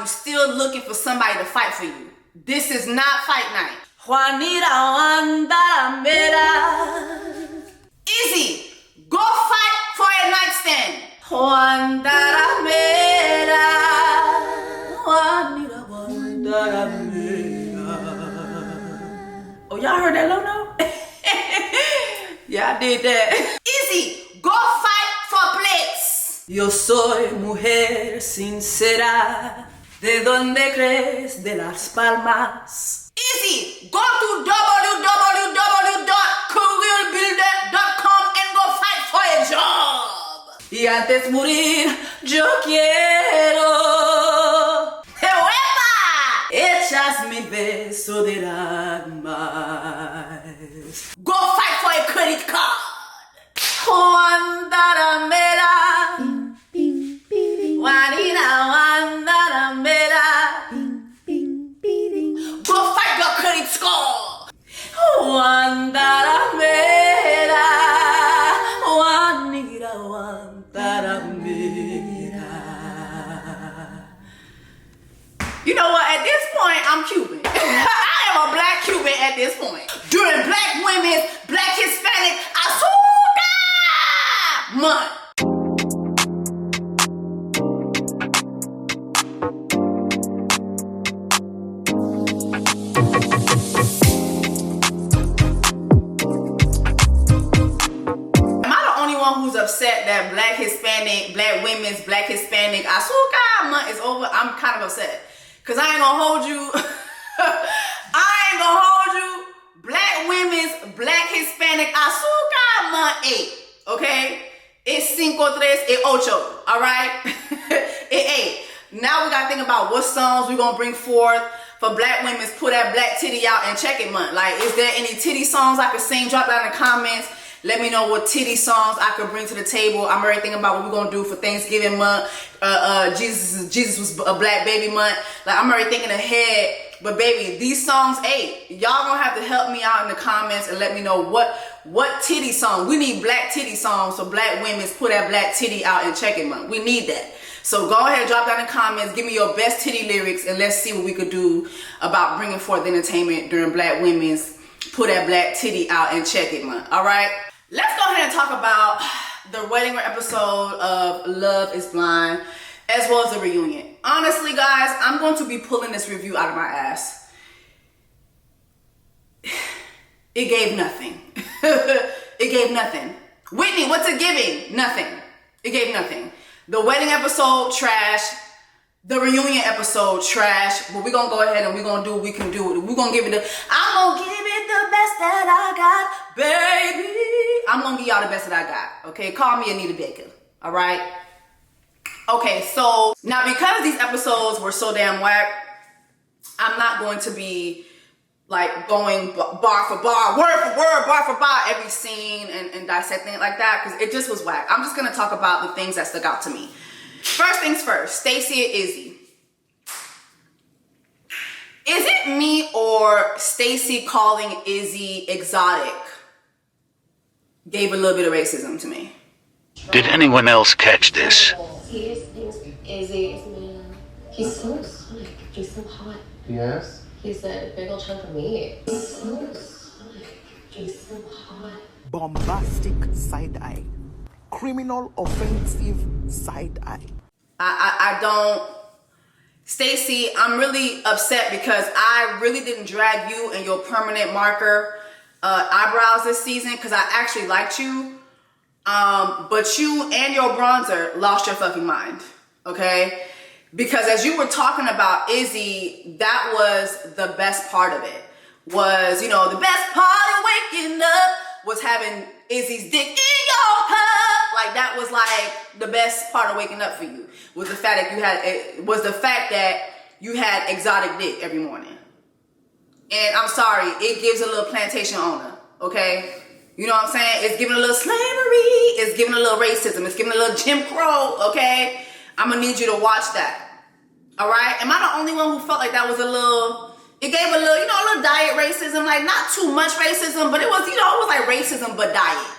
you still looking for somebody to fight for you. This is not fight night. Juanita Wandaramera. Izzy, go fight for a nightstand. Wandaramera. Juanita Wandaramera. Oh, y'all heard that low note? Yeah, I did that. Izzy, go fight for plates. Yo soy mujer sincera. ¿De dónde crees? De Las Palmas. Izzy, go to www.careerbuilder.com and go fight for a job. Y antes morir, yo quiero. ¡Epa! Echas mi beso del alma. Go fight for a credit card. Wandaramera. Juanita Wandaramera. Go fight your credit score. Wandaramera. Juanita Wandaramera. You know what? At this point, I'm Cuban. I am a black Cuban at this point. During Black Women's, Black Hispanic Azúcar Month. Who's upset that Black Hispanic, Black Women's, Black Hispanic Azúcar Month is over? I'm kind of upset. Cause I ain't gonna hold you. Black Women's, Black Hispanic Azúcar Month 8. Okay? It's 5, 3, y 8. Alright? It 8. Now we gotta think about what songs we gonna bring forth for Black Women's Put That Black Titty Out and Check It Month. Like, is there any titty songs I could sing? Drop that in the comments. Let me know what titty songs I could bring to the table. I'm already thinking about what we're gonna do for Thanksgiving month. Jesus was a black baby month. Like, I'm already thinking ahead. But baby, these songs 8. Y'all gonna have to help me out in the comments and let me know what titty song. We need black titty songs so Black Women's Put That Black Titty Out and Check It Month. We need that. So go ahead, drop that in the comments. Give me your best titty lyrics and let's see what we could do about bringing forth entertainment during Black Women's Put That Black Titty Out and Check It Month. All right. Let's go ahead and talk about the wedding episode of Love is Blind, as well as the reunion. Honestly, guys, I'm going to be pulling this review out of my ass. It gave nothing. It gave nothing. Whitney, what's it giving? Nothing. It gave nothing. The wedding episode, trash. The reunion episode, trash. But we're going to go ahead and we're going to do what we can do. We're going to give it I'm going to give it the best that I got, baby. I'm going to give y'all the best that I got. Okay, call me Anita Baker. All right. Okay, so now because these episodes were so damn whack, I'm not going to be like going bar for bar, word for word, bar for bar, every scene and dissecting it like that because it just was whack. I'm just going to talk about the things that stuck out to me. First things first, Stacy and Izzy. Is it me or Stacy calling Izzy exotic gave a little bit of racism to me? Did anyone else catch this? He is Izzy, man. He's so exotic. He's so hot. Yes? He's a big old chunk of meat. He's so exotic. He's so hot. Bombastic side eye. Criminal offensive side eye. I don't. Stacy, I'm really upset because I really didn't drag you and your permanent marker eyebrows this season because I actually liked you. But you and your bronzer lost your fucking mind, okay? Because as you were talking about Izzy, that was the best part of it. Was, you know, the best part of waking up was having Izzy's dick in your cup. Like, that was like the best part of waking up for you. Was the fact that you had exotic dick every morning. And I'm sorry, it gives a little plantation owner, okay? You know what I'm saying? It's giving a little slavery. It's giving a little racism. It's giving a little Jim Crow, okay? I'm gonna need you to watch that. All right? Am I the only one who felt like that was a little, it gave a little, you know, a little diet racism, like not too much racism, but it was, you know, it was like racism, but diet,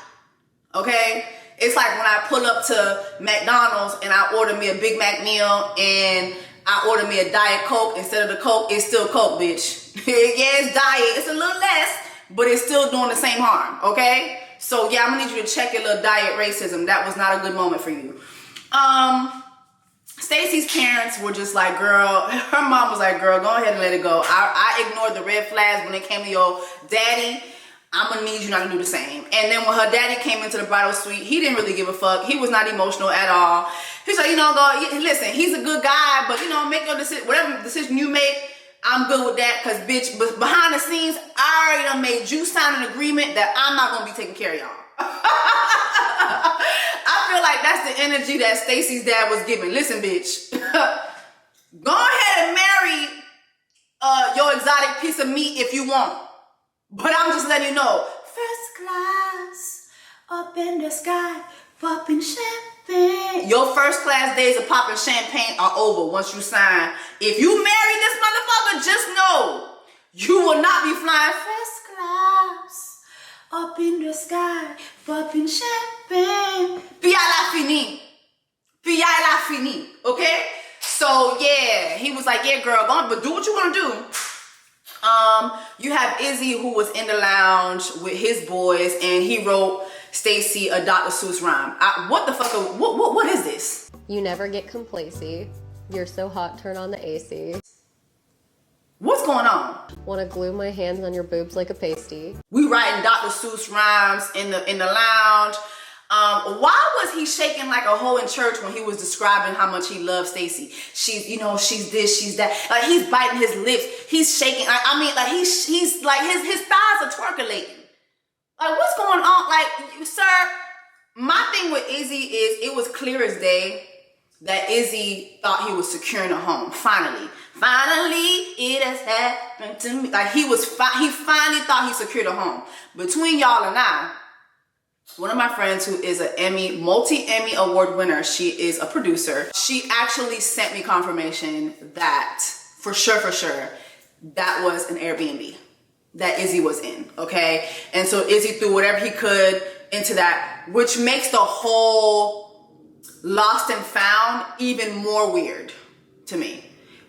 okay? It's like when I pull up to McDonald's and I order me a Big Mac meal and I order me a Diet Coke instead of the Coke. It's still Coke, bitch. Yeah, it's diet. It's a little less, but it's still doing the same harm, okay? So yeah, I'm gonna need you to check your little diet racism. That was not a good moment for you. Stacy's parents were just like, girl, her mom was like, girl, go ahead and let it go. I ignored the red flags when it came to your daddy. I'm gonna need you not to do the same. And then when her daddy came into the bridal suite, he didn't really give a fuck. He was not emotional at all. He's like, go, listen, he's a good guy, but make your decision, whatever decision you make, I'm good with that, because bitch, but behind the scenes, I already done made you sign an agreement that I'm not gonna be taking care of y'all. I feel like that's the energy that Stacy's dad was giving. Listen, bitch, go ahead and marry your exotic piece of meat if you want. But I'm just letting you know, first class, up in the sky, popping champagne. Your first class days of popping champagne are over once you sign. If you marry this motherfucker, just know you will not be flying first class, up in the sky, popping champagne. Pia la fini. Pia la fini. Okay? So yeah, he was like, yeah, girl, go on, but do what you want to do. You have Izzy, who was in the lounge with his boys, and he wrote Stacy a Dr. Seuss rhyme. What the fuck? What is this? You never get complacent. You're so hot, turn on the AC. What's going on? Want to glue my hands on your boobs like a pasty. We writing Dr. Seuss rhymes in the lounge. Why was he shaking like a hoe in church when he was describing how much he loves Stacy? She's, she's this, she's that. Like, he's biting his lips. He's shaking. Like, he's like, his thighs are twerculating. Like, what's going on? Like, sir, my thing with Izzy is it was clear as day that Izzy thought he was securing a home. Finally, it has happened to me. Like, he finally thought he secured a home. Between y'all and I, one of my friends who is an multi-Emmy award winner, she is a producer. She actually sent me confirmation that for sure, that was an Airbnb that Izzy was in, okay? And so Izzy threw whatever he could into that, which makes the whole lost and found even more weird to me,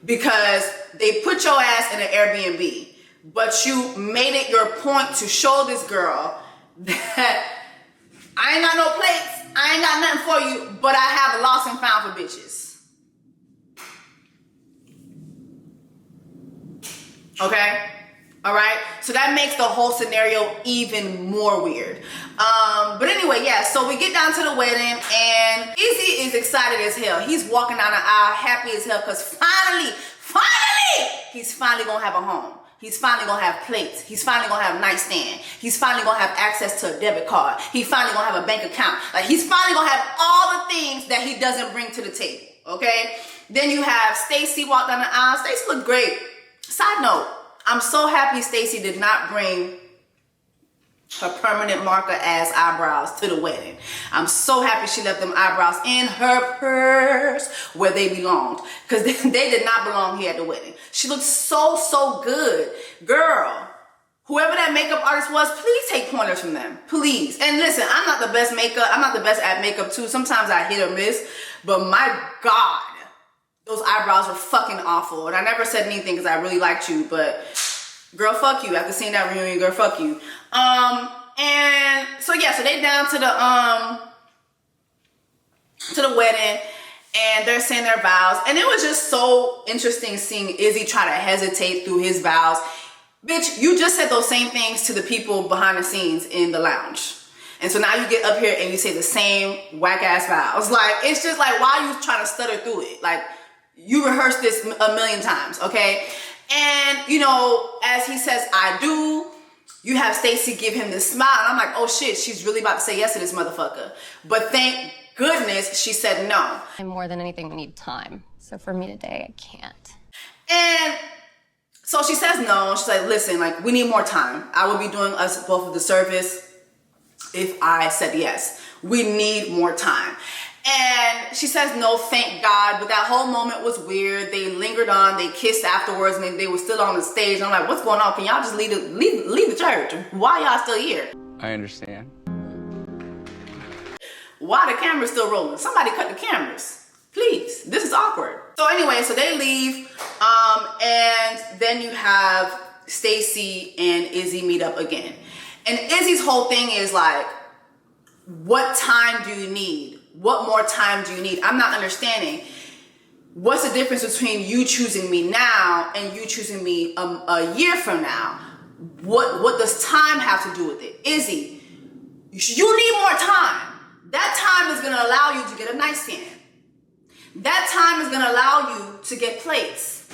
because they put your ass in an Airbnb, but you made it your point to show this girl that I ain't got no plates, I ain't got nothing for you, but I have a lost and found for bitches. Okay? All right? So that makes the whole scenario even more weird. But anyway, yeah, so we get down to the wedding, and Izzy is excited as hell. He's walking down the aisle happy as hell, because finally, he's finally gonna have a home. He's finally gonna have plates. He's finally gonna have a nightstand. He's finally gonna have access to a debit card. He's finally gonna have a bank account. Like, he's finally gonna have all the things that he doesn't bring to the table, okay? Then you have Stacy walk down the aisle. Stacy looked great. Side note, I'm so happy Stacy did not bring her permanent marker ass eyebrows to the wedding. I'm so happy she left them eyebrows in her purse where they belonged, because they did not belong here at the wedding. She looked so good. Girl, whoever that makeup artist was, please take pointers from them, please. And listen, I'm not the best at makeup too. Sometimes I hit or miss, but my God, those eyebrows were fucking awful. And I never said anything because I really liked you, but girl, fuck you. After seeing that reunion, girl, fuck you. And so yeah, so they down to the wedding, and they're saying their vows. And it was just so interesting seeing Izzy try to hesitate through his vows. Bitch, you just said those same things to the people behind the scenes in the lounge. And so now you get up here and you say the same whack ass vows. Like, it's just like, why are you trying to stutter through it? Like, you rehearsed this a million times, okay? And, as he says, I do, you have Stacy give him this smile. And I'm like, oh shit, she's really about to say yes to this motherfucker. But thank goodness she said no. And more than anything, we need time. So for me today, I can't. And so she says no. She's like, listen, like, we need more time. I would be doing us both of the service if I said yes. We need more time. And she says no, thank God. But that whole moment was weird. They lingered on. They kissed afterwards, and they were still on the stage. And I'm like, what's going on? Can y'all just leave the church? Why y'all still here? I understand. Why the camera's still rolling? Somebody cut the cameras. Please, this is awkward. So anyway, so they leave, and then you have Stacy and Izzy meet up again. And Izzy's whole thing is like, what time do you need? What more time do you need? I'm not understanding. What's the difference between you choosing me now and you choosing me a year from now? What does time have to do with it? Izzy, you need more time. That time is gonna allow you to get a nightstand. That time is gonna allow you to get plates.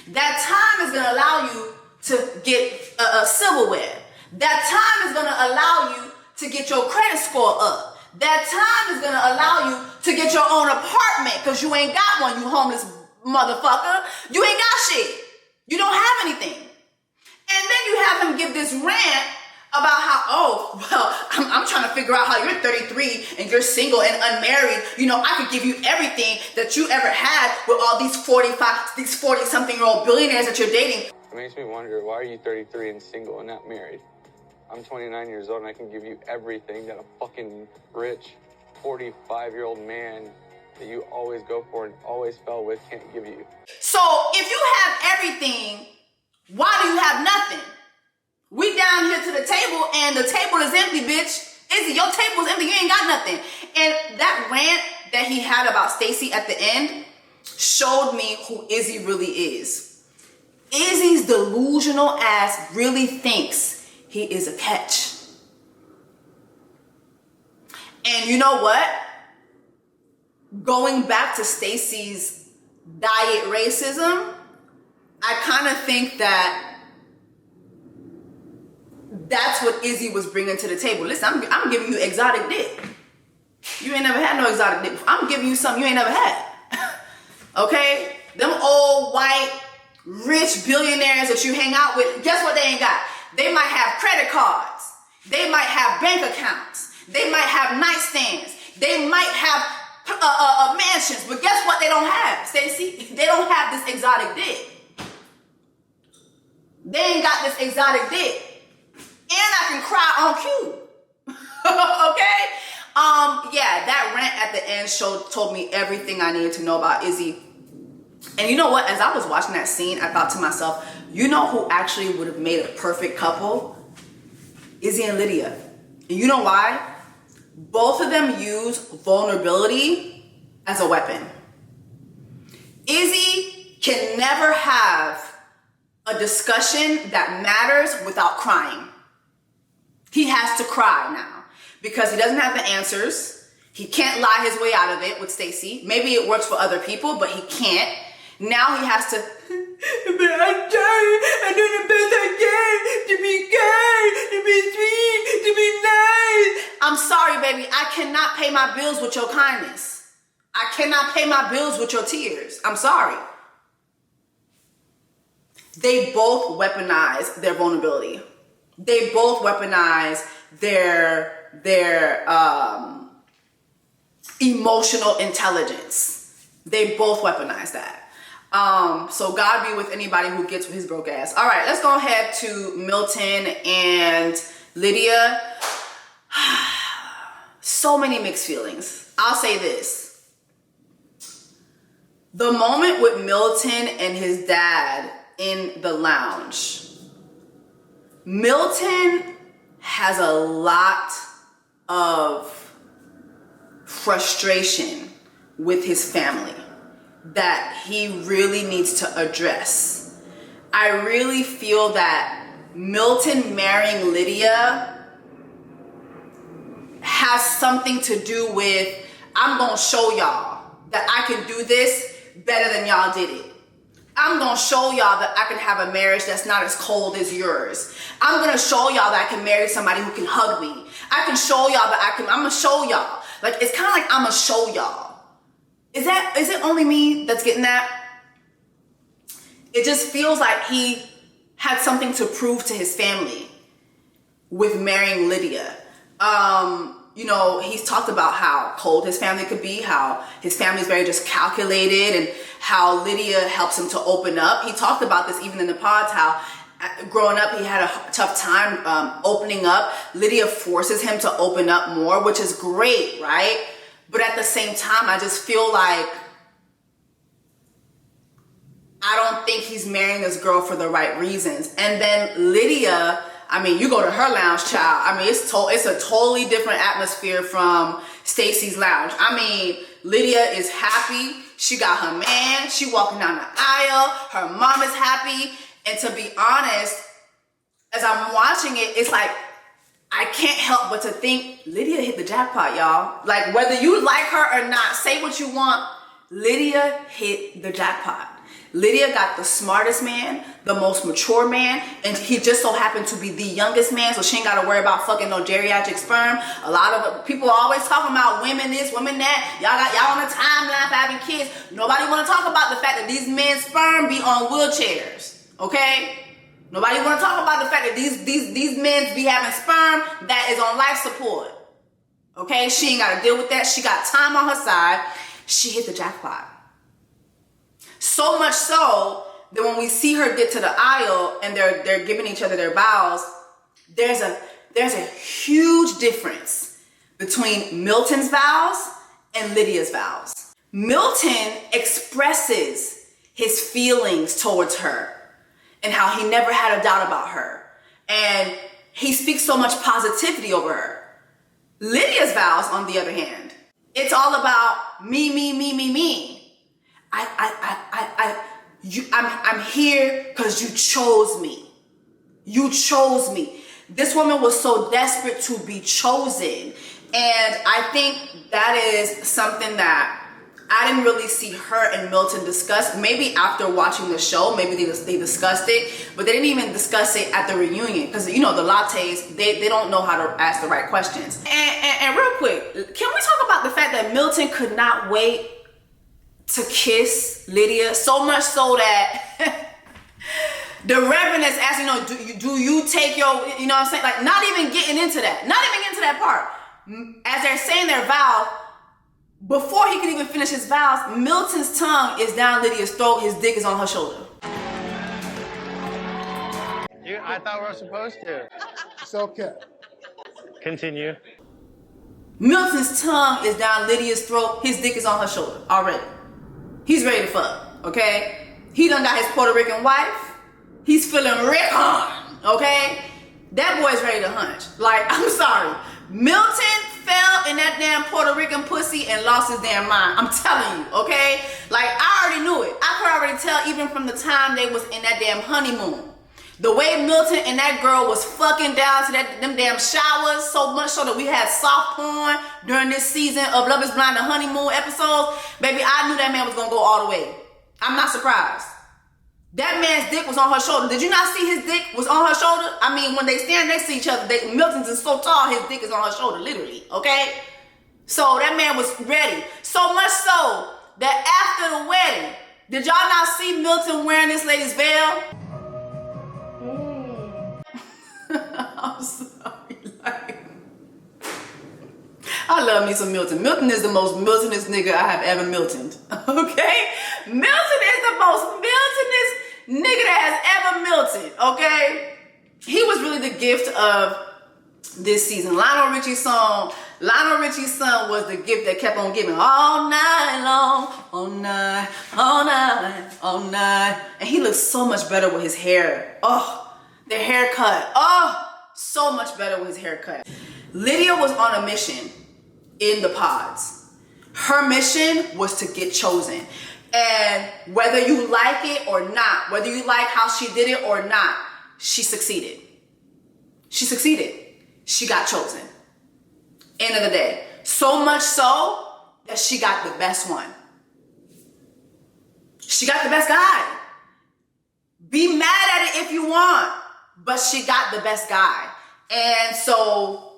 That time is gonna allow you to get a silverware. That time is gonna allow you to get your credit score up. That time is gonna allow you to get your own apartment, because you ain't got one, you homeless motherfucker. You ain't got shit. You don't have anything. And then you have him give this rant about how, I'm trying to figure out how you're 33 and you're single and unmarried. You know, I could give you everything that you ever had with all these 40-something-year-old billionaires that you're dating. It makes me wonder, why are you 33 and single and not married? I'm 29 years old and I can give you everything that a fucking rich 45-year-old man that you always go for and always fell with can't give you. So if you have everything, why do you have nothing? We down here to the table and the table is empty, bitch. Izzy, your table's empty, you ain't got nothing. And that rant that he had about Stacy at the end showed me who Izzy really is. Izzy's delusional ass really thinks he is a catch. And you know what? Going back to Stacy's diet racism, I kind of think that that's what Izzy was bringing to the table. Listen, I'm giving you exotic dick. You ain't never had no exotic dick. I'm giving you something you ain't never had. Okay? Them old white rich billionaires that you hang out with, guess what they ain't got? They might have credit cards. They might have bank accounts. They might have nightstands. They might have mansions. But guess what they don't have, Stacy? They don't have this exotic dick. They ain't got this exotic dick. And I can cry on cue. Okay? Yeah, that rant at the end told me everything I needed to know about Izzy. And you know what? As I was watching that scene, I thought to myself, you know who actually would have made a perfect couple? Izzy and Lydia. And you know why? Both of them use vulnerability as a weapon. Izzy can never have a discussion that matters without crying. He has to cry now because he doesn't have the answers. He can't lie his way out of it with Stacy. Maybe it works for other people, but he can't. Now he has to, but I'm trying, I do the best I can to be kind, to be sweet, to be nice. I'm sorry, baby. I cannot pay my bills with your kindness. I cannot pay my bills with your tears. I'm sorry. They both weaponize their vulnerability. They both weaponize their emotional intelligence. They both weaponize that. So God be with anybody who gets with his broke ass. All right, let's go ahead to Milton and Lydia. So many mixed feelings. I'll say this. The moment with Milton and his dad in the lounge, Milton has a lot of frustration with his family that he really needs to address. I really feel that Milton marrying Lydia has something to do with, I'm gonna show y'all that I can do this better than y'all did it. I'm gonna show y'all that I can have a marriage that's not as cold as yours. I'm gonna show y'all that I can marry somebody who can hug me. I can show y'all that I'm gonna show y'all. Like, it's kind of like I'm gonna show y'all. Is it only me that's getting that? It just feels like he had something to prove to his family with marrying Lydia. You know, he's talked about how cold his family could be, how his family is very just calculated, and how Lydia helps him to open up. He talked about this even in the pods, how growing up he had a tough time opening up. Lydia forces him to open up more, which is great, right? But at the same time, I just feel like I don't think he's marrying this girl for the right reasons. And then Lydia, I mean, you go to her lounge, child. I mean, it's a totally different atmosphere from Stacy's lounge. I mean, Lydia is happy. She got her man. She walking down the aisle. Her mom is happy. And to be honest, as I'm watching it, it's like, I can't help but to think Lydia hit the jackpot, y'all. Like, whether you like her or not, say what you want, Lydia hit the jackpot. Lydia got the smartest man, the most mature man, and he just so happened to be the youngest man, so she ain't got to worry about fucking no geriatric sperm. A lot of people are always talking about women this, women that. Y'all on the timeline for having kids. Nobody want to talk about the fact that these men's sperm be on wheelchairs, okay? Nobody want to talk about the fact that these men be having sperm that is on life support. Okay? She ain't got to deal with that. She got time on her side. She hit the jackpot. So much so that when we see her get to the aisle and they're giving each other their vows, there's a huge difference between Milton's vows and Lydia's vows. Milton expresses his feelings towards her and how he never had a doubt about her. And he speaks so much positivity over her. Lydia's vows, on the other hand, it's all about me. I'm here because you chose me. You chose me. This woman was so desperate to be chosen. And I think that is something that I didn't really see her and Milton discuss. Maybe after watching the show, maybe they discussed it, but they didn't even discuss it at the reunion because, you know, the lattes, they don't know how to ask the right questions. And real quick, can we talk about the fact that Milton could not wait to kiss Lydia, so much so that the Reverend is asking, do you take your, you know what I'm saying? Like, not even getting into that part. As they're saying their vow, before he could even finish his vows, Milton's tongue is down Lydia's throat, his dick is on her shoulder. I thought we were supposed to. It's okay. Continue. Milton's tongue is down Lydia's throat, his dick is on her shoulder already. He's ready to fuck, okay? He done got his Puerto Rican wife. He's feeling Rican, okay? That boy's ready to hunch. Like, I'm sorry. Milton fell in that damn Puerto Rican pussy and lost his damn mind. I'm telling you, okay? Like, I already knew it. I could already tell even from the time they was in that damn honeymoon. The way Milton and that girl was fucking down to them damn showers, so much so that we had soft porn during this season of Love is Blind, the honeymoon episodes. Baby, I knew that man was gonna go all the way. I'm not surprised. That man's dick was on her shoulder. Did you not see his dick was on her shoulder? I mean, when they stand next to each other, Milton's is so tall, his dick is on her shoulder, literally, okay? So that man was ready. So much so that after the wedding, did y'all not see Milton wearing this lady's veil? I'm sorry. Like, I love me some Milton. Milton is the most Miltonest nigga I have ever Miltoned. Okay? Milton is the most Miltonest nigga that has ever Miltoned. Okay? He was really the gift of this season. Lionel Richie's son was the gift that kept on giving all night long, all night, all night, all night. And he looks so much better with his hair. Oh, the haircut. Oh, so much better with his haircut. Lydia was on a mission in the pods. Her mission was to get chosen. And whether you like it or not, whether you like how she did it or not, she succeeded. She succeeded. She got chosen. End of the day. So much so that she got the best one. She got the best guy. Be mad at it if you want, but she got the best guy. And so,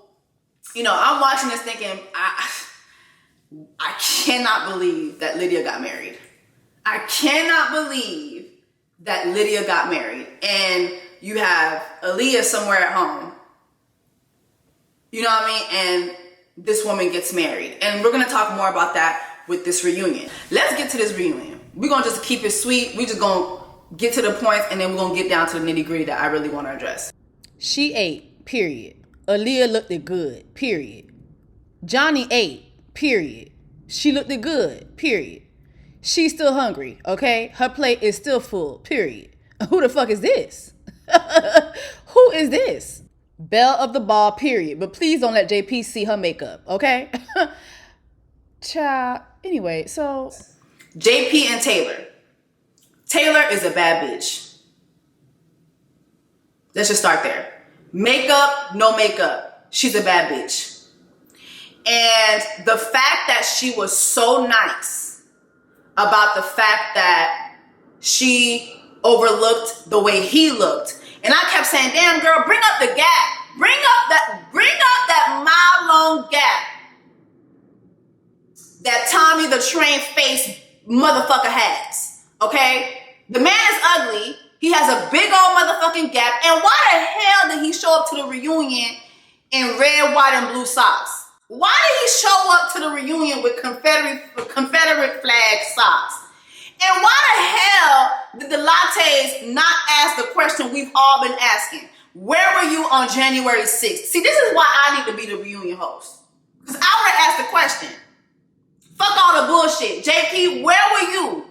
you know, I'm watching this thinking, I cannot believe that Lydia got married. I cannot believe that Lydia got married. And you have Aaliyah somewhere at home. You know what I mean? And this woman gets married. And we're going to talk more about that with this reunion. Let's get to this reunion. We're going to just keep it sweet. We're just going to get to the points, and then we're going to get down to the nitty gritty that I really want to address. She ate, period. Aaliyah looked it good, period. Johnny ate, period. She looked it good, period. She's still hungry, okay? Her plate is still full, period. Who the fuck is this? Who is this? Belle of the ball, period. But please don't let JP see her makeup, okay? Child. Anyway, so... JP and Taylor. Taylor is a bad bitch. Let's just start there. Makeup, no makeup. She's a bad bitch. And the fact that she was so nice about the fact that she overlooked the way he looked. And I kept saying, damn girl, bring up the gap. Bring up that mile-long gap that Tommy the train face motherfucker has. Okay? The man is ugly. He has a big old motherfucking gap. And why the hell did he show up to the reunion in red, white, and blue socks? Why did he show up to the reunion with Confederate flag socks? And why the hell did the lattes not ask the question we've all been asking? Where were you on January 6th? See, this is why I need to be the reunion host. Because I would have asked the question. Fuck all the bullshit. JP, where were you?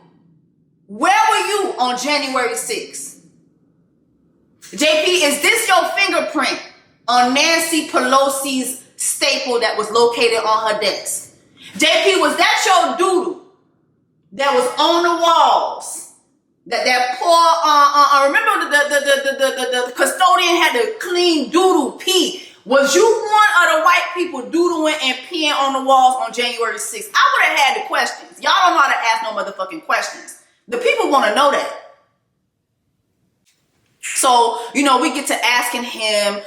Where were you on January 6th? JP, is this your fingerprint on Nancy Pelosi's staple that was located on her desk? JP, was that your doodle that was on the walls? That poor, remember the custodian had to clean doodle pee. Was you one of the white people doodling and peeing on the walls on January 6th? I would have had the questions. Y'all don't know how to ask no motherfucking questions. The people want to know that. So, we get to asking him,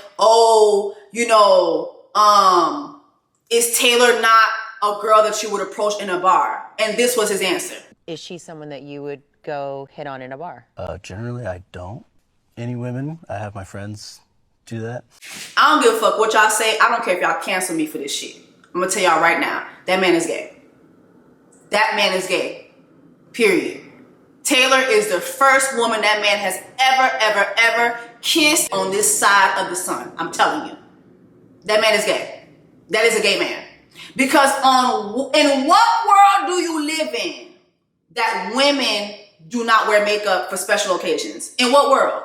is Taylor not a girl that you would approach in a bar? And this was his answer. Is she someone that you would go hit on in a bar? Generally, I don't. Any women, I have my friends do that. I don't give a fuck what y'all say. I don't care if y'all cancel me for this shit. I'm gonna tell y'all right now, that man is gay. That man is gay. Period. Taylor is the first woman that man has ever kissed on this side of the sun. I'm telling you. That man is gay. That is a gay man. Because in what world do you live in that women do not wear makeup for special occasions? In what world?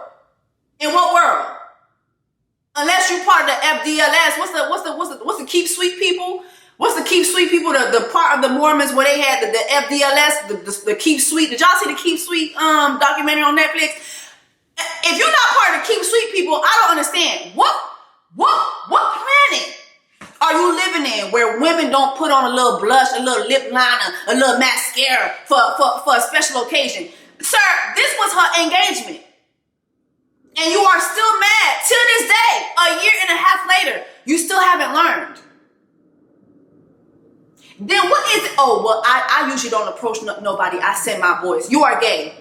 In what world? Unless you're part of the FDLS, what's the Keep Sweet people? What's the Keep Sweet people? The part of the Mormons where they had the FDLS, the Keep Sweet. Did y'all see the Keep Sweet documentary on Netflix? If you're not part of the Keep Sweet people, I don't understand. What planet are you living in where women don't put on a little blush, a little lip liner, a little mascara for a special occasion? Sir, this was her engagement. And you are still mad to this day, a year and a half later. You still haven't learned. Then what is it? Oh, well, I usually don't approach nobody. I send my voice. You are gay.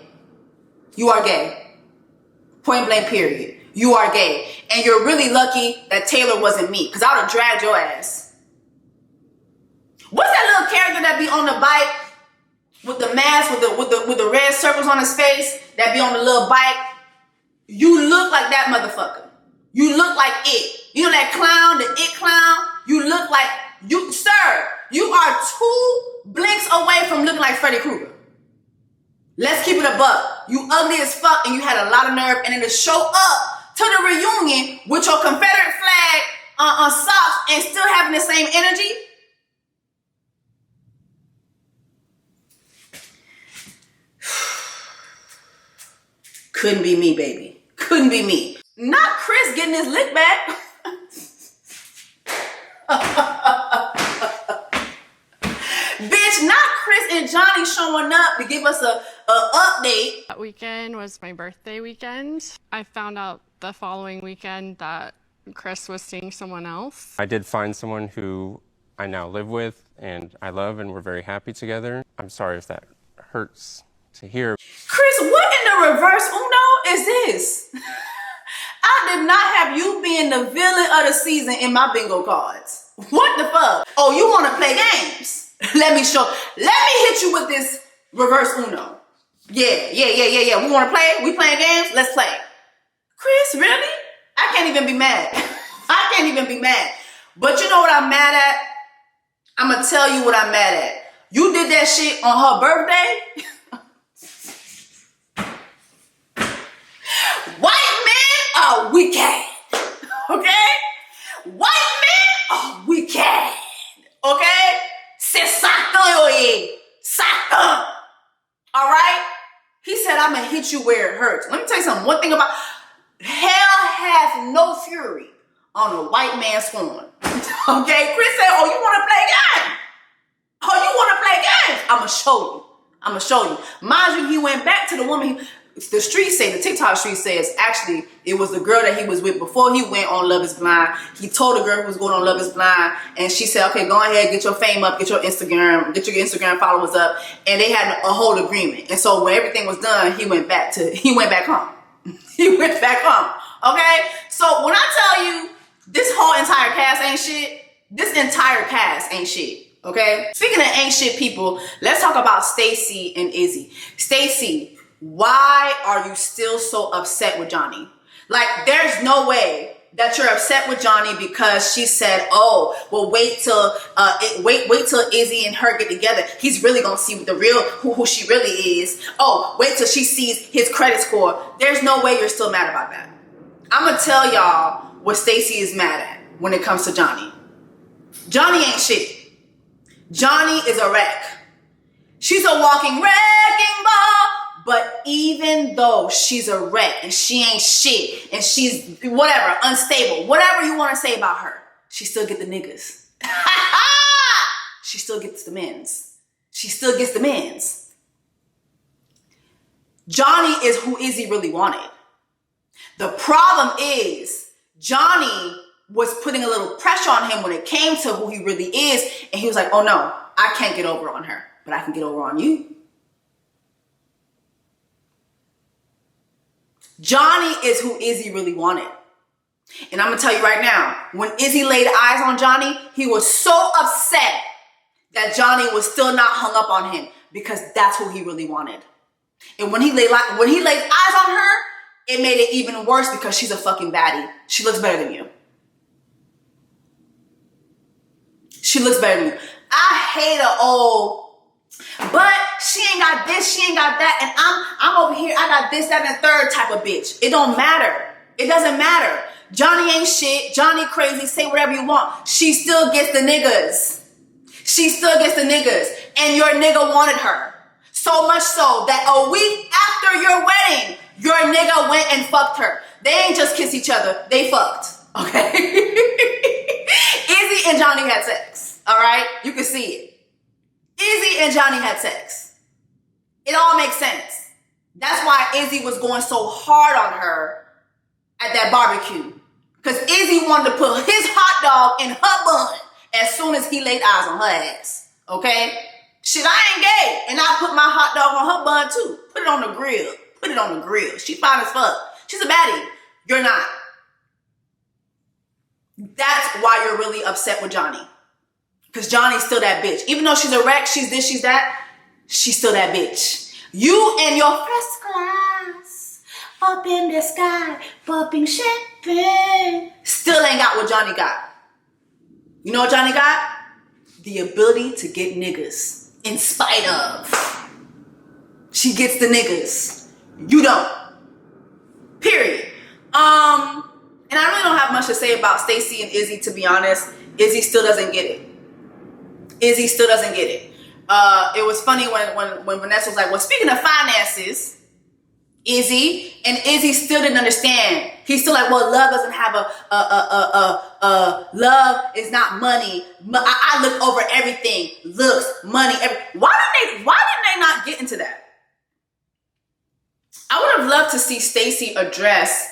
You are gay. Point blank, period. You are gay. And you're really lucky that Taylor wasn't me, because I would have dragged your ass. What's that little character that be on the bike with the mask, with the red circles on his face, that be on the little bike? You look like that motherfucker. You look like it. You know that clown, the it clown? You look like, sir, you are 2 blinks away from looking like Freddy Krueger. Let's keep it a buck. You ugly as fuck and you had a lot of nerve, and then to show up to the reunion with your Confederate flag on socks and still having the same energy? Couldn't be me, baby. Couldn't be me. Not Chris getting his lick back. Bitch, not Chris and Johnny showing up to give us a update. That weekend was my birthday weekend. I found out the following weekend that Chris was seeing someone else. I did find someone who I now live with and I love, and we're very happy together. I'm sorry if that hurts to hear. Chris, what in the reverse Uno is this? I did not have you being the villain of the season in my bingo cards. What the fuck? Oh, you want to play games? Let me hit you with this reverse Uno. Yeah. We want to play? We playing games? Let's play. Chris, really? I can't even be mad. I can't even be mad. But you know what I'm mad at? I'm going to tell you what I'm mad at. You did that shit on her birthday? White men are wicked. Okay? White men are wicked. Okay? C'est Satan, yo, Satan. All right? He said, I'm going to hit you where it hurts. Let me tell you something. One thing about hell has no fury on a white man's scorn. Okay? Chris said, oh, you want to play games? Oh, you want to play games? I'm going to show you. I'm going to show you. Mind you, he went back to the woman. The streets say, the TikTok street says, actually, it was the girl that he was with before he went on Love is Blind. He told the girl who was going on Love is Blind, and she said, okay, go ahead, get your fame up, get your Instagram followers up. And they had a whole agreement. And so when everything was done, he went back home. He went back home. Okay? So when I tell you this whole entire cast ain't shit, this entire cast ain't shit. Okay? Speaking of ain't shit people, let's talk about Stacy and Izzy. Stacy, why are you still so upset with Johnny? Like, there's no way that you're upset with Johnny because she said, oh, well, wait till Izzy and her get together. He's really gonna see the real who she really is. Oh, wait till she sees his credit score. There's no way you're still mad about that. I'm gonna tell y'all what Stacy is mad at when it comes to Johnny. Johnny ain't shit. Johnny is a wreck. She's a walking wrecking ball. But even though she's a wreck and she ain't shit and she's whatever, unstable, whatever you want to say about her, she still get the niggas. She still gets the men's. She still gets the men's. Johnny is who Izzy really wanted. The problem is Johnny was putting a little pressure on him when it came to who he really is. And he was like, oh no, I can't get over on her, but I can get over on you. Johnny is who Izzy really wanted. And I'm going to tell you right now, when Izzy laid eyes on Johnny, he was so upset that Johnny was still not hung up on him because that's who he really wanted. And when he laid eyes on her, it made it even worse because she's a fucking baddie. She looks better than you. She looks better than you. I hate her old, but she ain't got this, she ain't got that, and I'm over here, I got this, that, and the third type of bitch. It don't matter. It doesn't matter. Johnny ain't shit. Johnny crazy. Say whatever you want. She still gets the niggas. She still gets the niggas. And your nigga wanted her. So much so that a week after your wedding, your nigga went and fucked her. They ain't just kiss each other. They fucked. Okay? Izzy and Johnny had sex. All right? You can see it. Izzy and Johnny had sex. It all makes sense. That's why Izzy was going so hard on her at that barbecue. Because Izzy wanted to put his hot dog in her bun as soon as he laid eyes on her ass. Okay? Shit, I ain't gay. And I put my hot dog on her bun too. Put it on the grill. Put it on the grill. She fine as fuck. She's a baddie. You're not. That's why you're really upset with Johnny. Because Johnny's still that bitch. Even though she's a wreck, she's this, she's that, she's still that bitch. You and your first class up in the sky, popping champagne, still ain't got what Johnny got. You know what Johnny got? The ability to get niggas in spite of. She gets the niggas. You don't. Period. And I really don't have much to say about Stacy and Izzy, to be honest. Izzy still doesn't get it. Izzy still doesn't get it. It was funny when Vanessa was like, well, speaking of finances, Izzy, and Izzy still didn't understand. He's still like, well, love doesn't have love is not money. I look over everything. Looks, money, Why didn't they not get into that? I would have loved to see Stacy address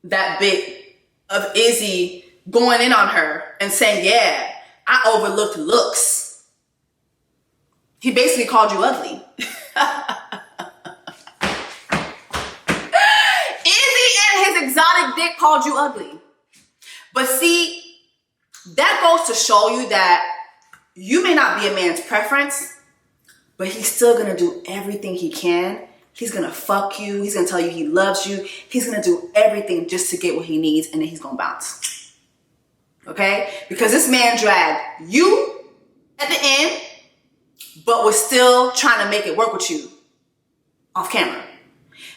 that bit of Izzy going in on her and saying, yeah, I overlooked looks. He basically called you ugly. Izzy and his exotic dick called you ugly. But see, that goes to show you that you may not be a man's preference, but he's still gonna do everything he can. He's gonna fuck you. He's gonna tell you he loves you. He's gonna do everything just to get what he needs, and then he's gonna bounce. Okay? Because this man dragged you at the end but was still trying to make it work with you off camera.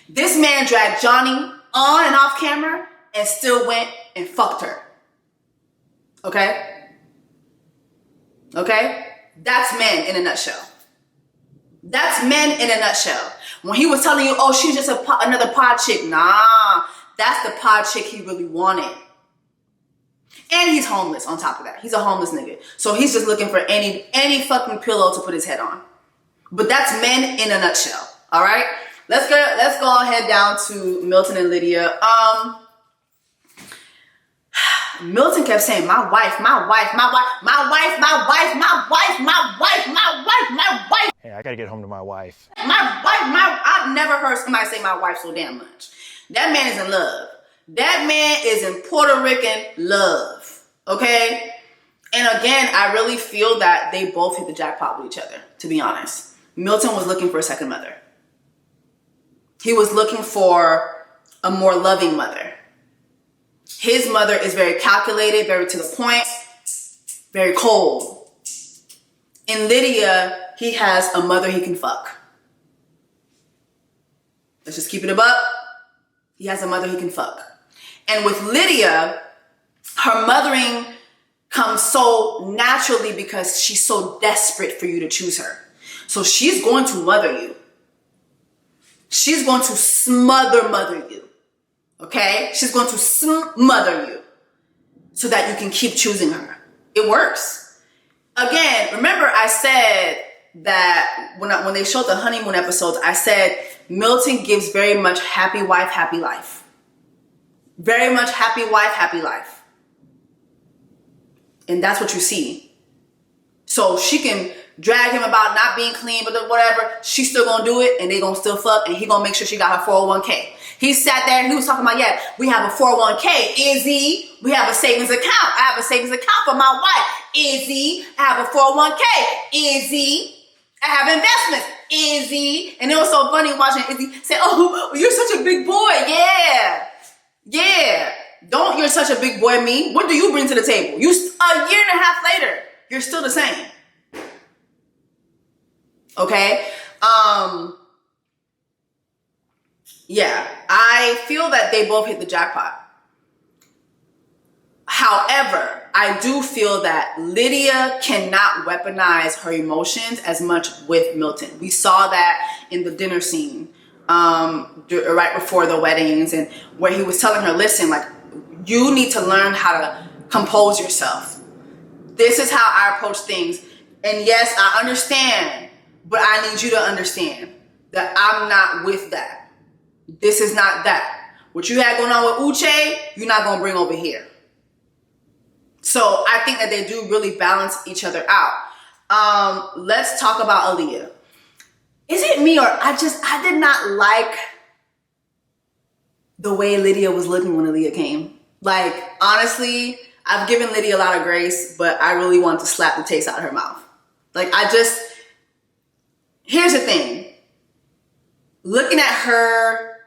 This man dragged Johnny on and off camera and still went and fucked her. Okay? Okay? That's men in a nutshell. That's men in a nutshell. When he was telling you, oh, she's just another pod chick. Nah, that's the pod chick he really wanted. And he's homeless on top of that. He's a homeless nigga. So he's just looking for any fucking pillow to put his head on. But that's men in a nutshell. All right? Let's go ahead down to Milton and Lydia. Milton kept saying, my wife, my wife, my wife, my wife, my wife, my wife, my wife, my wife, my wife. Hey, I gotta get home to my wife. My wife, I've never heard somebody say my wife so damn much. That man is in love. That man is in Puerto Rican love. Okay? And again, I really feel that they both hit the jackpot with each other, to be honest. Milton was looking for a second mother. He was looking for a more loving mother. His mother is very calculated, very to the point, very cold. In Lydia, he has a mother he can fuck. Let's just keep it above. He has a mother he can fuck. And with Lydia, her mothering comes so naturally because she's so desperate for you to choose her. So she's going to mother you. She's going to mother you. Okay? She's going to smother you so that you can keep choosing her. It works. Again, remember I said that when they showed the honeymoon episodes, I said Milton gives very much happy wife, happy life. Very much happy wife, happy life. And that's what you see. So she can drag him about not being clean, but whatever. She's still gonna do it and they gonna still fuck and he gonna make sure she got her 401k. He sat there and he was talking about, yeah, we have a 401k, Izzy. We have a savings account. I have a savings account for my wife, Izzy. I have a 401k, Izzy. I have investments, Izzy. And it was so funny watching Izzy say, oh, you're such a big boy. Yeah. Yeah. Don't you're such a big boy me. What do you bring to the table? You a year and a half later, you're still the same. Okay? Yeah, I feel that they both hit the jackpot. However, I do feel that Lydia cannot weaponize her emotions as much with Milton. We saw that in the dinner scene right before the weddings and where he was telling her, listen, like, you need to learn how to compose yourself. This is how I approach things. And yes, I understand, but I need you to understand that I'm not with that. This is not that. What you had going on with Uche, you're not going to bring over here. So I think that they do really balance each other out. Let's talk about Aaliyah. Is it me or I did not like the way Lydia was looking when Aaliyah came. Like, honestly, I've given Lydia a lot of grace, but I really want to slap the taste out of her mouth. Like, here's the thing. Looking at her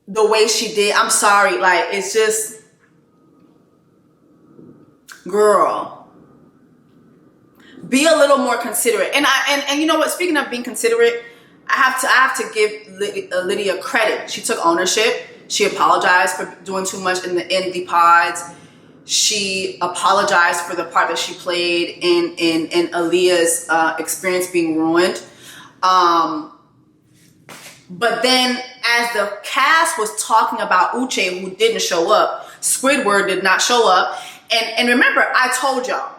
the way she did, I'm sorry, like, it's just, girl, be a little more considerate. And you know what, speaking of being considerate, I have to give Lydia credit. She took ownership. She apologized for doing too much in the indie pods. She apologized for the part that she played in Aaliyah's experience being ruined. But then as the cast was talking about Uche, who didn't show up, Squidward did not show up. And remember, I told y'all,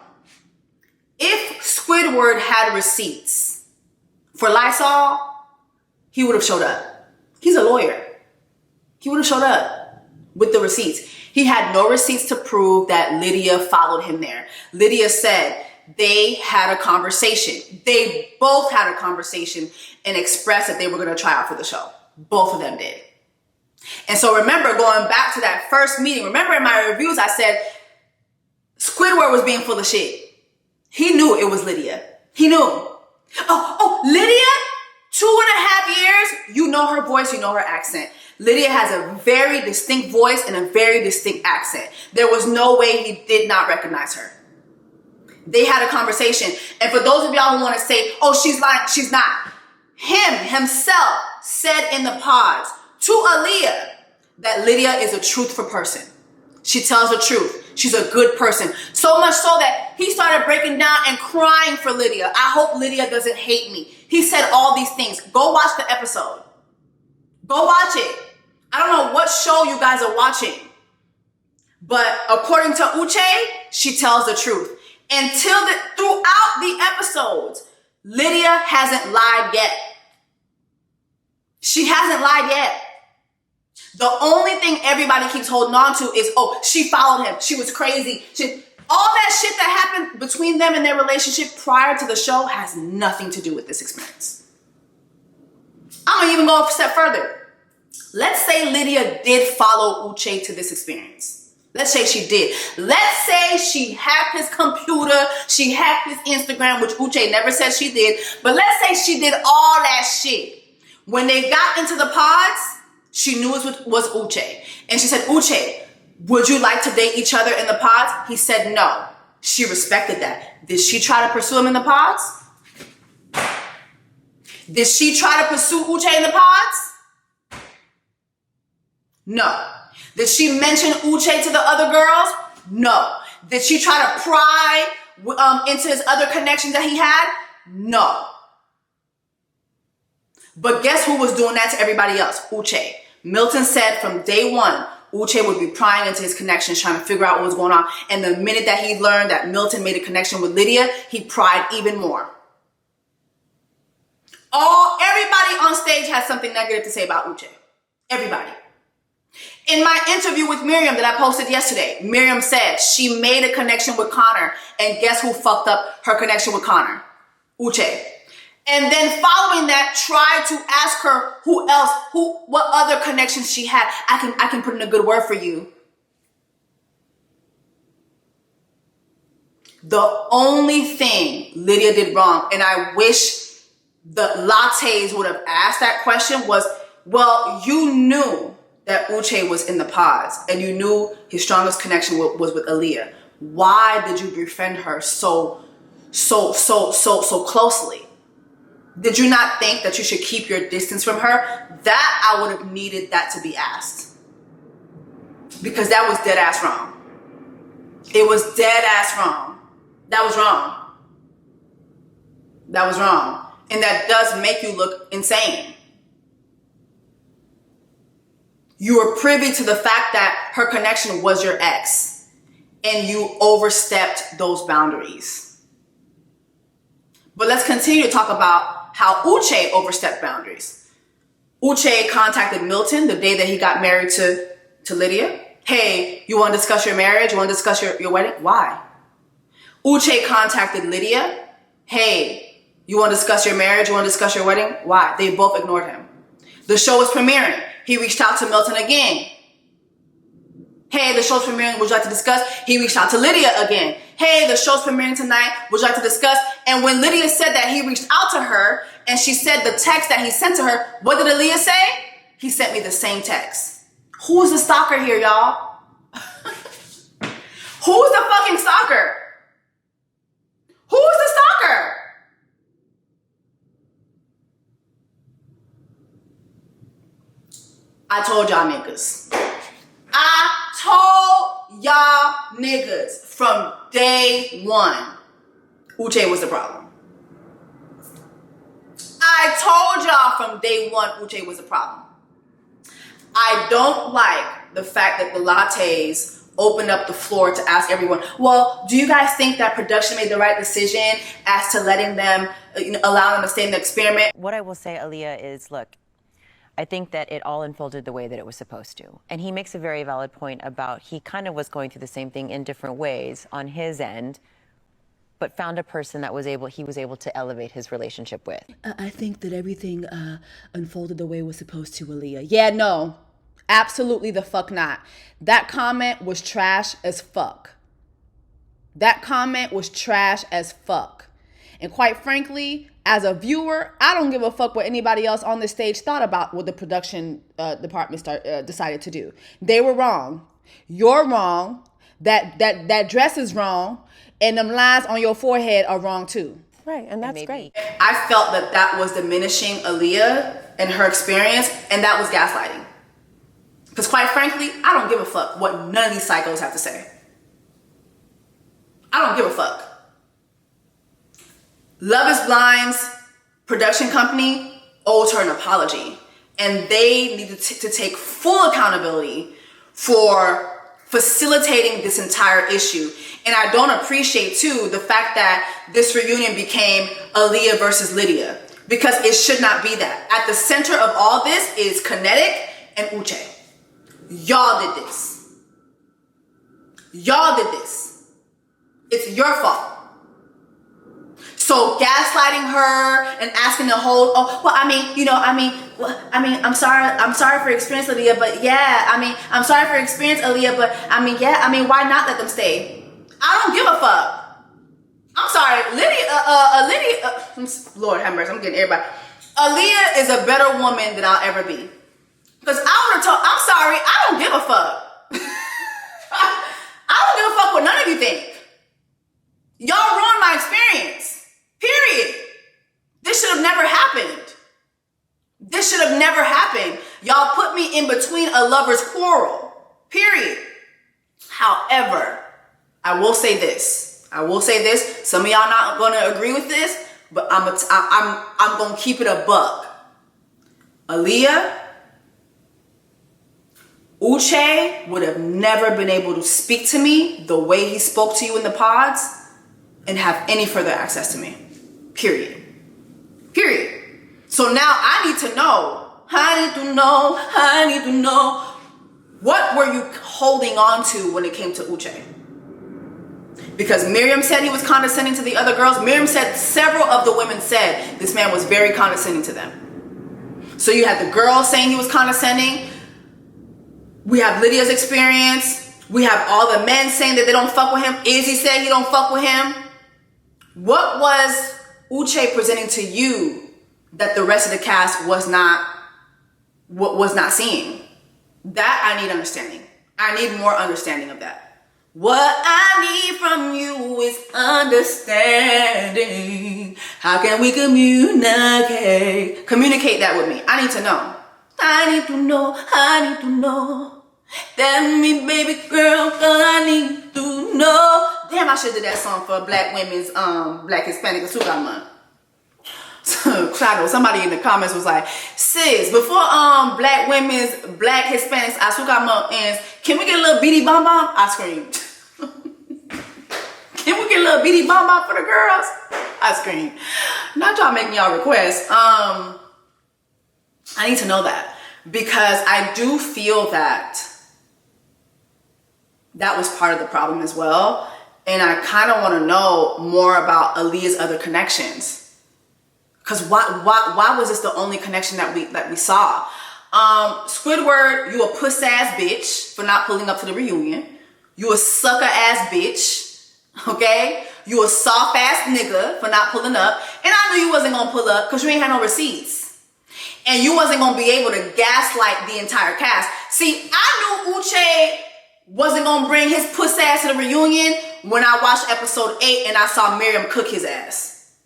if Squidward had receipts for Lysol, he would have showed up. He's a lawyer. He would have showed up with the receipts. He had no receipts to prove that Lydia followed him there. Lydia said they had a conversation. They both had a conversation and expressed that they were going to try out for the show. Both of them did. And so remember, going back to that first meeting, remember in my reviews, I said Squidward was being full of shit. He knew it was Lydia. He knew. Oh, Lydia? 2.5 years, you know her voice, you know her accent. Lydia has a very distinct voice and a very distinct accent. There was no way he did not recognize her. They had a conversation. And for those of y'all who want to say, oh, she's lying, she's not. Himself said in the pods to Aaliyah that Lydia is a truthful person. She tells the truth. She's a good person. So much so that he started breaking down and crying for Lydia. I hope Lydia doesn't hate me. He said all these things. Go watch the episode. Go watch it. I don't know what show you guys are watching. But according to Uche, she tells the truth. Throughout the episodes, Lydia hasn't lied yet. She hasn't lied yet. The only thing everybody keeps holding on to is, oh, she followed him. She was crazy. All that shit that happened between them and their relationship prior to the show has nothing to do with this experience. I'm going to even go a step further. Let's say Lydia did follow Uche to this experience. Let's say she did. Let's say she hacked his computer. She hacked his Instagram, which Uche never said she did. But let's say she did all that shit. When they got into the pods, she knew it was Uche. And she said, Uche, would you like to date each other in the pods? He said no. She respected that. Did she try to pursue him in the pods? Did she try to pursue Uche in the pods? No. Did she mention Uche to the other girls? No. Did she try to pry into his other connections that he had? No. But guess who was doing that to everybody else? Uche. Milton said from day one, Uche would be prying into his connections, trying to figure out what was going on. And the minute that he learned that Milton made a connection with Lydia, he pried even more. Everybody on stage has something negative to say about Uche. Everybody. In my interview with Miriam that I posted yesterday, Miriam said she made a connection with Connor, and guess who fucked up her connection with Connor? Uche. And then following that, tried to ask her what other connections she had. I can put in a good word for you. The only thing Lydia did wrong, and I wish the lattes would have asked that question, was, well, you knew that Uche was in the pods and you knew his strongest connection was with Aaliyah. Why did you befriend her so closely? Did you not think that you should keep your distance from her? That I would have needed that to be asked. Because that was dead ass wrong. It was dead ass wrong. That was wrong. That was wrong. And that does make you look insane. You were privy to the fact that her connection was your ex, and you overstepped those boundaries. But let's continue to talk about how Uche overstepped boundaries. Uche contacted Milton the day that he got married to Lydia. Hey, you want to discuss your marriage? You want to discuss your wedding? Why? Uche contacted Lydia. Hey, you want to discuss your marriage? You want to discuss your wedding? Why? They both ignored him. The show was premiering. He reached out to Milton again. Hey, the show's premiering. Would you like to discuss? He reached out to Lydia again. Hey, the show's premiering tonight. Would you like to discuss? And when Lydia said that he reached out to her and she said the text that he sent to her, what did Aaliyah say? He sent me the same text. Who's the stalker here, y'all? Who's the fucking stalker? Who's the stalker? I told y'all niggas. I told y'all niggas from day one, Uche was the problem. I told y'all from day one, Uche was the problem. I don't like the fact that the lattes opened up the floor to ask everyone, well, do you guys think that production made the right decision as to letting them, allow them to stay in the experiment? What I will say, Aaliyah, is look, I think that it all unfolded the way that it was supposed to. And he makes a very valid point about he kind of was going through the same thing in different ways on his end, but found a person that he was able to elevate his relationship with. I think that everything unfolded the way it was supposed to, Aaliyah. Yeah, no, absolutely the fuck not. That comment was trash as fuck. That comment was trash as fuck. And quite frankly, as a viewer, I don't give a fuck what anybody else on the stage thought about what the production department decided to do. They were wrong. You're wrong. That dress is wrong. and them lines on your forehead are wrong too. Right, and that's great. I felt that was diminishing Aaliyah and her experience, and that was gaslighting. Because quite frankly, I don't give a fuck what none of these psychos have to say. I don't give a fuck. Love is Blind's production company owes her an apology, and they needed to take full accountability for facilitating this entire issue. And I don't appreciate too the fact that this reunion became Aaliyah versus Lydia, because it should not be that. At the center of all this is Kinetic and Uche. Y'all did this. Y'all did this. It's your fault. So gaslighting her and asking the whole, I'm sorry for experience, Aaliyah, but yeah, I'm sorry for experience, Aaliyah, but why not let them stay? I don't give a fuck. I'm sorry, Lydia, Lord have mercy, I'm getting everybody. Aaliyah is a better woman than I'll ever be. Because I'm sorry, I don't give a fuck. I don't give a fuck what none of you think. Y'all ruined my experience. Period. This should have never happened. This should have never happened. Y'all put me in between a lover's quarrel. Period. However, I will say this. Some of y'all not going to agree with this, but I'm going to keep it a buck. Aaliyah, Uche would have never been able to speak to me the way he spoke to you in the pods and have any further access to me. Period. So now I need to know. I need to know. What were you holding on to when it came to Uche? Because Miriam said he was condescending to the other girls. Miriam said several of the women said this man was very condescending to them. So you had the girls saying he was condescending. We have Lydia's experience. We have all the men saying that they don't fuck with him. Izzy said he don't fuck with him. What was Uche presenting to you that the rest of the cast was not seeing? That I need understanding. I need more understanding of that. What I need from you is understanding. How can we communicate? Communicate that with me. I need to know. I need to know. Tell me, baby girl, I need to know. Damn, I should do that song for Black Women's Black Hispanic Asuka Month. So, somebody in the comments was like, sis, before Black Women's Black Hispanics Asuka Month ends, can we get a little beady bomb bomb? I screamed. Can we get a little beady bomb bomb for the girls? I screamed. Not y'all making y'all requests. I need to know that, because I do feel that was part of the problem as well. And I kind of want to know more about Aaliyah's other connections. Because why was this the only connection that we saw? Squidward, you a puss ass bitch for not pulling up to the reunion. You a sucker ass bitch. Okay? You a soft ass nigga for not pulling up. And I knew you wasn't going to pull up because you ain't had no receipts. And you wasn't going to be able to gaslight the entire cast. See, I knew Uche wasn't going to bring his puss ass to the reunion when I watched episode 8 and I saw Miriam cook his ass.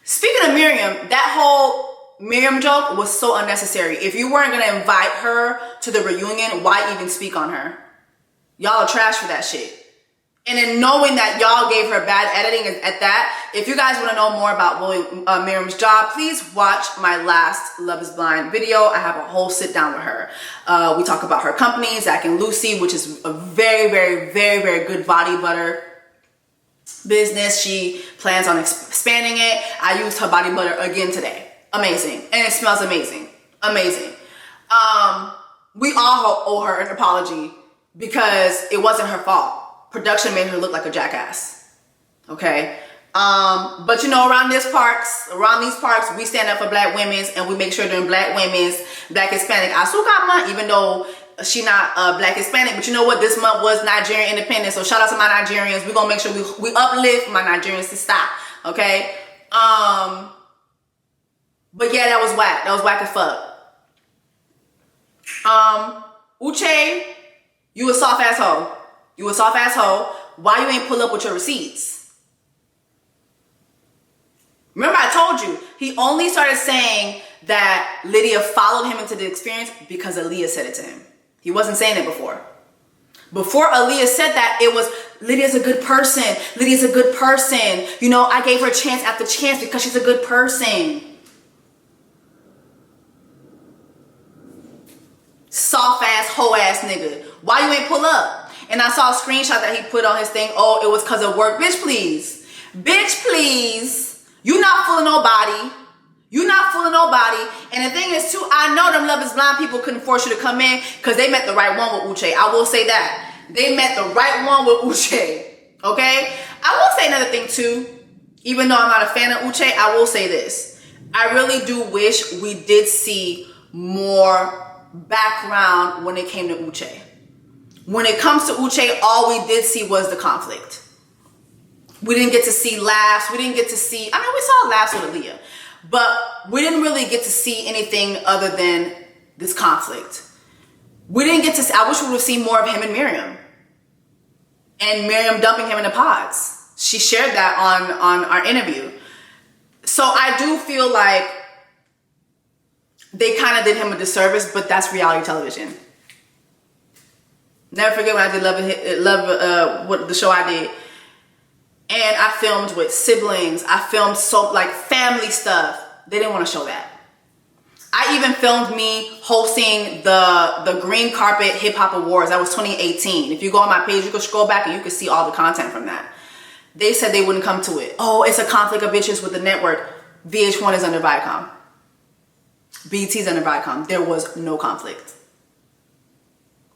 Speaking of Miriam, that whole Miriam joke was so unnecessary. If you weren't going to invite her to the reunion, why even speak on her? Y'all are trash for that shit. And then knowing that y'all gave her bad editing at that, if you guys want to know more about Miriam's job, please watch my last Love is Blind video. I have a whole sit down with her. We talk about her company, Zach and Lucy, which is a very, very, very, very good body butter business. She plans on expanding it. I used her body butter again today. Amazing. And it smells amazing. Amazing. We all owe her an apology because it wasn't her fault. Production made her look like a jackass. Okay? But you know, around these parks, we stand up for Black women's, and we make sure during Black women's Black Hispanic Asuka Month, even though she not Black Hispanic, but you know what? This month was Nigerian independence, so shout out to my Nigerians. We're gonna make sure we uplift my Nigerians to stop. Okay? But yeah, that was whack. That was whack as fuck. Uche, you a soft asshole. You a soft asshole. why you ain't pull up with your receipts? Remember I told you, he only started saying that Lydia followed him into the experience because Aaliyah said it to him. He wasn't saying it before. Before Aaliyah said that, it was, Lydia's a good person. Lydia's a good person. You know, I gave her chance after chance because she's a good person. Soft ass, hoe ass nigga. Why you ain't pull up? And I saw a screenshot that he put on his thing. Oh, it was because of work. Bitch, please. Bitch, please. You not fooling nobody. You not fooling nobody. And the thing is too, I know them Love is Blind people couldn't force you to come in because they met the right one with Uche. I will say that. They met the right one with Uche. Okay? I will say another thing too. Even though I'm not a fan of Uche, I will say this. I really do wish we did see more background when it came to Uche. When it comes to Uche, all we did see was the conflict. We didn't get to see laughs. We didn't get to see, I mean, we saw laughs with Aaliyah, but we didn't really get to see anything other than this conflict. We didn't get to see, I wish we would have seen more of him and Miriam. And Miriam dumping him in the pods. She shared that on our interview. So I do feel like they kind of did him a disservice, but that's reality television. Never forget when I did Love, the show I did. And I filmed with siblings. I filmed so like family stuff. They didn't want to show that. I even filmed me hosting the Green Carpet Hip Hop Awards. That was 2018. If you go on my page, you can scroll back and you can see all the content from that. They said they wouldn't come to it. Oh, it's a conflict of interest with the network. VH1 is under Viacom. BET is under Viacom. There was no conflict.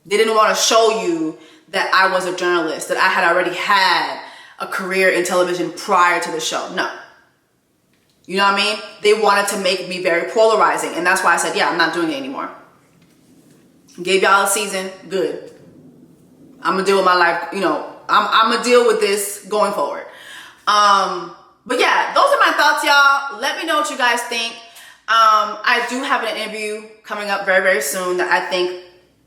They didn't want to show you that I was a journalist, that I had already had a career in television prior to the show. No. You know what I mean? They wanted to make me very polarizing. And that's why I said, yeah, I'm not doing it anymore. Gave y'all a season. Good. I'm going to deal with my life. You know, I'm going to deal with this going forward. But yeah, those are my thoughts, y'all. Let me know what you guys think. I do have an interview coming up very, very soon that I think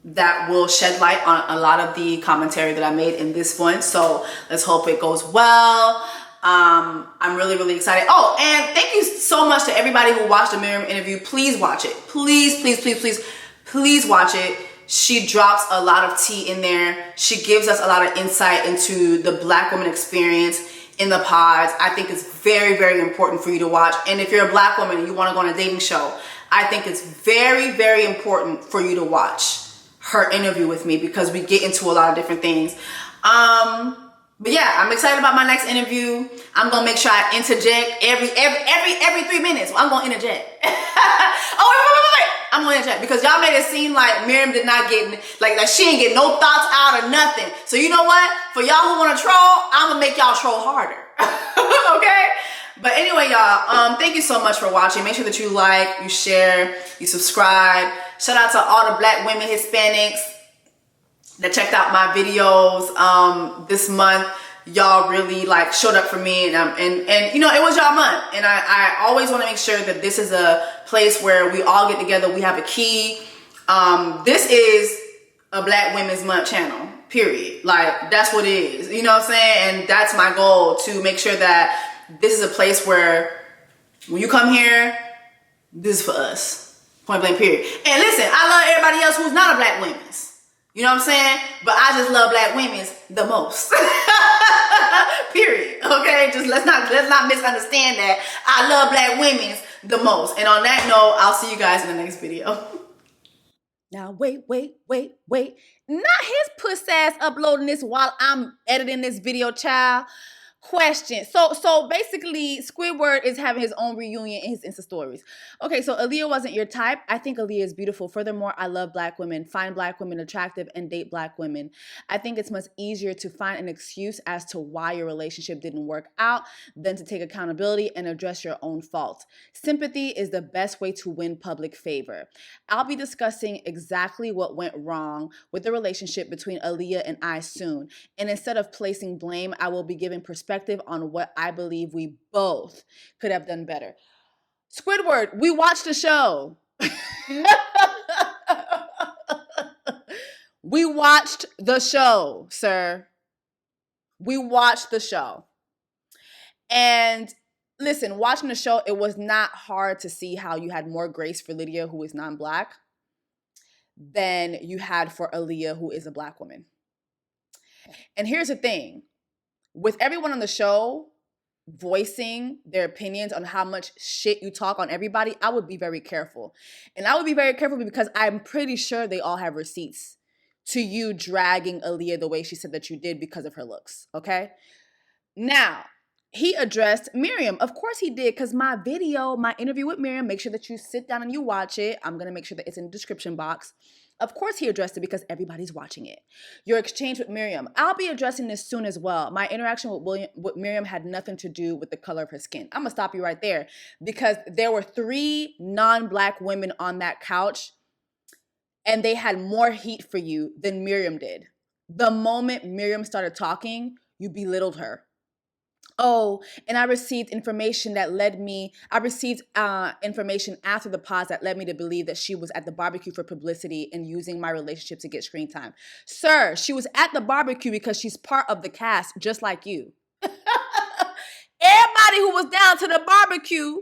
that will shed light on a lot of the commentary that I made in this one. So let's hope it goes well. I'm really, really excited. Oh, and thank you so much to everybody who watched the Miriam interview. Please watch it. Please, please, please, please, please watch it. She drops a lot of tea in there. She gives us a lot of insight into the Black woman experience in the pods. I think it's very, very important for you to watch. And if you're a Black woman and you want to go on a dating show, I think it's very, very important for you to watch her interview with me because we get into a lot of different things. But yeah, I'm excited about my next interview. I'm gonna make sure I interject every 3 minutes. I'm gonna interject. Wait. I'm gonna interject because y'all made it seem like Miriam did not get like she ain't get no thoughts out or nothing. So you know what? For y'all who wanna troll, I'm gonna make y'all troll harder. Okay? But anyway, y'all, thank you so much for watching. Make sure that you like, you share, you subscribe. Shout out to all the Black women, Hispanics that checked out my videos this month. Y'all really like showed up for me, and you know, it was y'all month, and I always want to make sure that this is a place where we all get together. We have a key. This is a Black Women's Month channel, period. Like, that's what it is, you know what I'm saying? And that's my goal, to make sure that this is a place where when you come here, this is for us, point blank, period. And listen, I love everybody else who's not a Black women's. You know what I'm saying? But I just love Black women's the most. Period. Okay? Just let's not misunderstand that. I love Black women's the most. And on that note, I'll see you guys in the next video. Now, wait. Not his puss ass uploading this while I'm editing this video, child. Question. So basically, Squidward is having his own reunion in his Insta stories. Okay, so Aaliyah wasn't your type. I think Aaliyah is beautiful. Furthermore, I love Black women, find Black women attractive, and date Black women. I think it's much easier to find an excuse as to why your relationship didn't work out than to take accountability and address your own fault. Sympathy is the best way to win public favor. I'll be discussing exactly what went wrong with the relationship between Aaliyah and I soon. And instead of placing blame, I will be giving perspective on what I believe we both could have done better. Squidward, we watched the show. We watched the show, sir. We watched the show. And listen, watching the show, it was not hard to see how you had more grace for Lydia, who is non-Black, than you had for Aaliyah, who is a Black woman. And here's the thing. With everyone on the show voicing their opinions on how much shit you talk on everybody, I would be very careful. And I would be very careful because I'm pretty sure they all have receipts to you dragging Aaliyah the way she said that you did because of her looks, okay? Now, he addressed Miriam. Of course he did, because my interview with Miriam, make sure that you sit down and you watch it. I'm going to make sure that it's in the description box. Of course he addressed it because everybody's watching it. Your exchange with Miriam. I'll be addressing this soon as well. My interaction with Miriam had nothing to do with the color of her skin. I'm going to stop you right there because there were 3 non-Black women on that couch and they had more heat for you than Miriam did. The moment Miriam started talking, you belittled her. Oh, and I received information after the pause that led me to believe that she was at the barbecue for publicity and using my relationship to get screen time. Sir, she was at the barbecue because she's part of the cast, just like you. Everybody who was down to the barbecue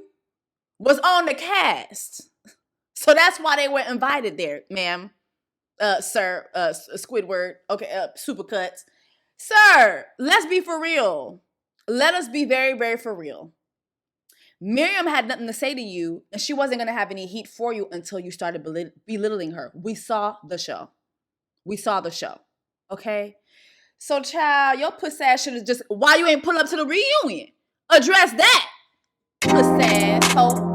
was on the cast. So that's why they were invited there, ma'am, sir, Squidward, okay, Supercuts. Sir, let's be for real. Let us be very, very for real. Miriam had nothing to say to you, and she wasn't going to have any heat for you until you started belittling her. We saw the show. Okay? So, child, your pussy ass should have just, why you ain't pull up to the reunion? Address that, pussy ass hoe.